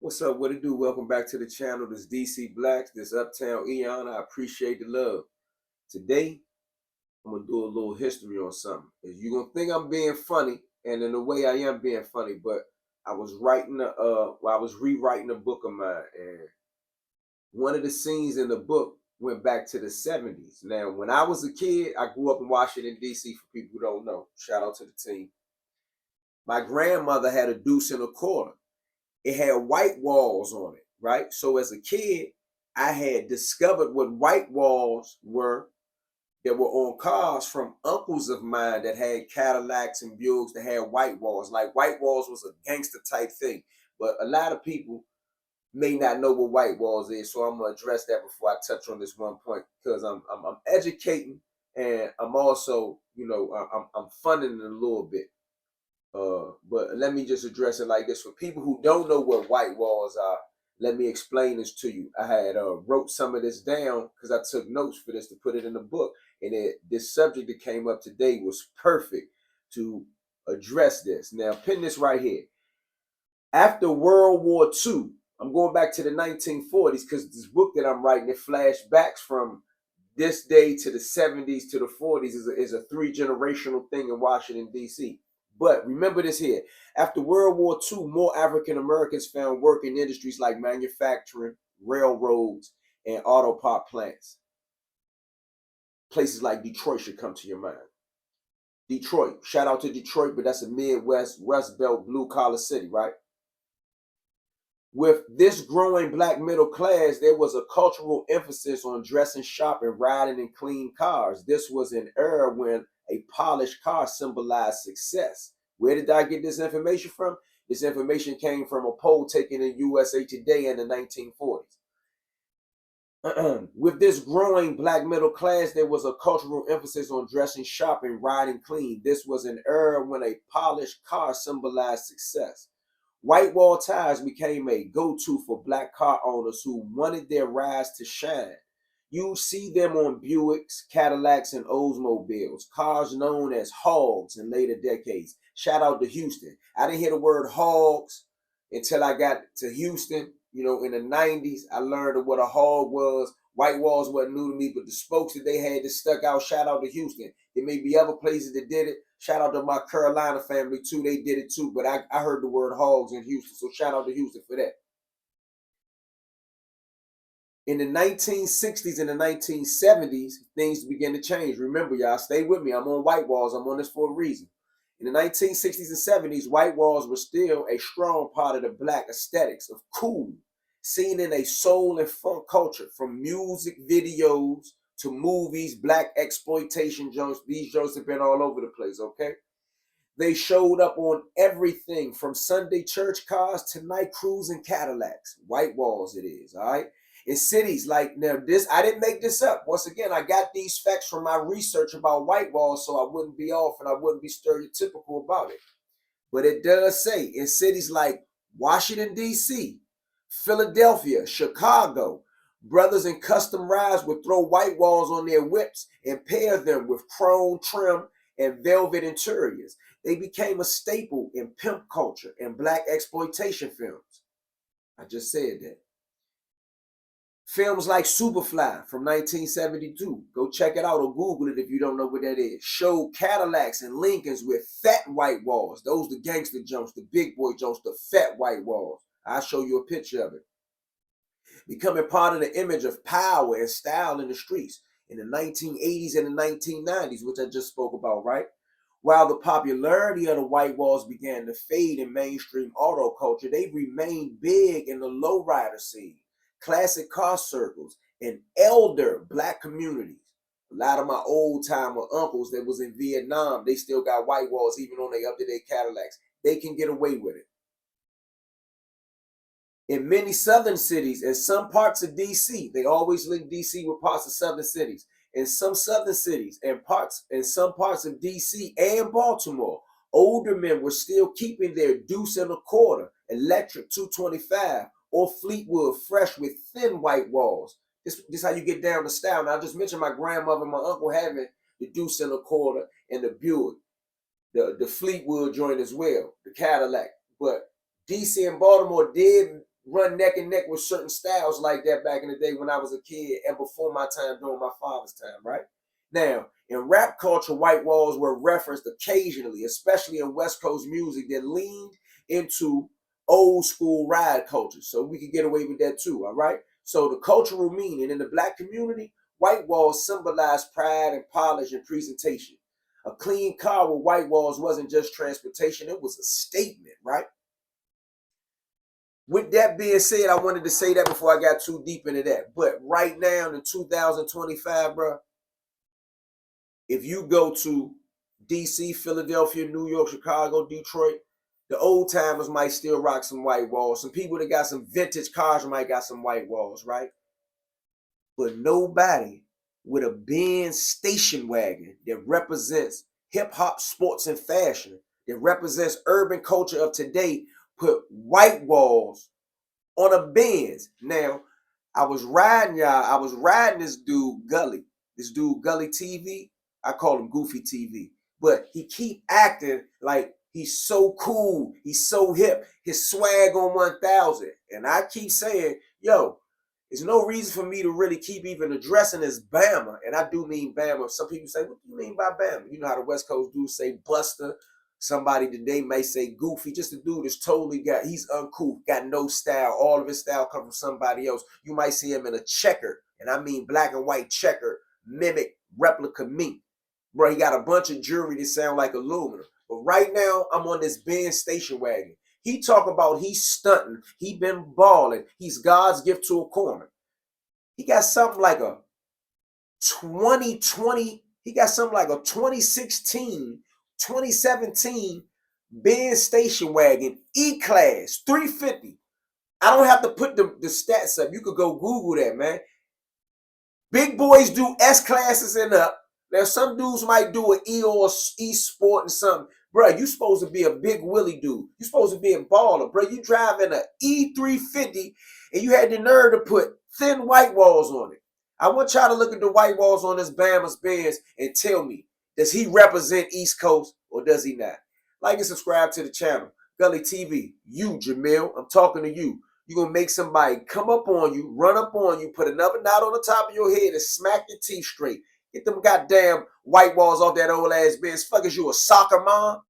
What's up? What it do? Welcome back to the channel. This DC Blacks, this Uptown Eon. I appreciate the love. Today, I'm gonna do a little history on something. You're gonna think I'm being funny, and in a way I am being funny, but I was rewriting a book of mine, and one of the scenes in the book went back to the 70s. Now, when I was a kid, I grew up in Washington, DC, for people who don't know. Shout out to the team. My grandmother had a deuce and a quarter. It had white walls on it, right? So as a kid, I had discovered what white walls were that were on cars from uncles of mine that had Cadillacs and Buicks that had white walls. Like white walls was a gangster type thing. But a lot of people may not know what white walls is. So I'm gonna address that before I touch on this one point, because I'm educating, and I'm also, I'm funding it a little bit. But let me just address it like this. For people who don't know what white walls are, let me explain this to you. I had wrote some of this down because I took notes for this to put it in the book. And this subject that came up today was perfect to address this. Now, pin this right here. After World War II, I'm going back to the 1940s because this book that I'm writing, it flashbacks from this day to the 70s to the 40s is a three-generational thing in Washington, D.C. But remember this here. After World War II, more African Americans found work in industries like manufacturing, railroads, and auto part plants. Places like Detroit should come to your mind. Detroit, shout out to Detroit, but that's a Midwest, Rust Belt, blue-collar city, right? With this growing black middle class, there was a cultural emphasis on dressing sharp and riding in clean cars. This was an era when a polished car symbolized success. Where did I get this information from? This information came from a poll taken in USA Today in the 1940s. With this growing black middle class, there was a cultural emphasis on dressing sharp and riding clean. This was an era when a polished car symbolized success. White wall tires became a go-to for black car owners who wanted their rides to shine. You see them on Buicks, Cadillacs, and Oldsmobiles, cars known as hogs in later decades. Shout out to Houston. I didn't hear the word hogs until I got to Houston. In the 90s, I learned what a hog was. White walls wasn't new to me, but the spokes that they had that stuck out, shout out to Houston. There may be other places that did it. Shout out to my Carolina family too. They did it too, but I heard the word hogs in Houston, so shout out to Houston for that. In the 1960s and the 1970s, things began to change. Remember, y'all, stay with me. I'm on white walls. I'm on this for a reason. In the 1960s and 70s, white walls were still a strong part of the black aesthetics of cool, seen in a soul and funk culture, from music videos to movies, black exploitation joints. These joints have been all over the place, okay? They showed up on everything from Sunday church cars to night cruising Cadillacs. White walls it is, all right? In cities like, now this, I didn't make this up. Once again, I got these facts from my research about white walls so I wouldn't be off and I wouldn't be stereotypical about it. But it does say in cities like Washington, D.C., Philadelphia, Chicago, brothers in custom rides would throw white walls on their whips and pair them with chrome trim and velvet interiors. They became a staple in pimp culture and black exploitation films. I just said that. Films like Superfly from 1972, go check it out or Google it if you don't know what that is, showed Cadillacs and Lincolns with fat white walls. Those the gangster jumps, the big boy jumps, the fat white walls. I'll show you a picture of it. Becoming part of the image of power and style in the streets in the 1980s and the 1990s, which I just spoke about, right? While the popularity of the white walls began to fade in mainstream auto culture, they remained big in the lowrider scene, classic car circles, and elder black communities. A lot of my old timer uncles that was in Vietnam, they still got white walls even on their up-to-date Cadillacs. They can get away with it. In many southern cities and some parts of DC, they always link DC with parts of southern cities. In some southern cities and some parts of DC and Baltimore, older men were still keeping their deuce and a quarter, electric 225, or Fleetwood fresh with thin white walls. This is how you get down to style. Now, I just mentioned my grandmother and my uncle having the deuce and a quarter and the Buick, the Fleetwood joint as well, the Cadillac. But DC and Baltimore did run neck and neck with certain styles like that back in the day when I was a kid and before my time during my father's time, right? Now, in rap culture, white walls were referenced occasionally, especially in West Coast music that leaned into old school ride culture. So we could get away with that too, all right? So the cultural meaning in the black community, white walls symbolize pride and polish and presentation. A clean car with white walls wasn't just transportation, it was a statement, right? With that being said, I wanted to say that before I got too deep into that. But right now in 2025, bro, if you go to DC, Philadelphia, New York, Chicago, Detroit, the old timers might still rock some white walls. Some people that got some vintage cars might got some white walls, right? But nobody with a Benz station wagon that represents hip hop, sports, and fashion, that represents urban culture of today, put white walls on a Benz. Now, I was riding this dude, Gully. This dude, Gully TV. I call him Goofy TV. But he keep acting like he's so cool. He's so hip. His swag on 1000. And I keep saying, yo, there's no reason for me to really keep even addressing this Bama. And I do mean Bama. Some people say, what do you mean by Bama? You know how the West Coast dudes say Buster. Somebody today may say Goofy. Just a dude that's totally he's uncouth, got no style. All of his style comes from somebody else. You might see him in a checker, and I mean black and white checker, mimic, replica mink. Bro, he got a bunch of jewelry that sound like aluminum. But right now, I'm on this Benz station wagon. He talk about he's stunting. He been balling. He's God's gift to a corner. He got something like a 2020. He got something like a 2016, 2017 Benz station wagon E-Class 350. I don't have to put the stats up. You could go Google that, man. Big boys do S-classes and up. Now, some dudes might do an E or E Sport and something. Bro, you supposed to be a big Willie dude. You supposed to be a baller, bro. You driving an E350 and you had the nerve to put thin white walls on it. I want y'all to look at the white walls on this Bama's Benz and tell me, does he represent East Coast or does he not? Like and subscribe to the channel. Gully TV, you, Jamil, I'm talking to you. You're going to make somebody come up on you, run up on you, put another knot on the top of your head and smack your teeth straight. Get them goddamn white walls off that old ass Benz. Fuck, is you a soccer mom?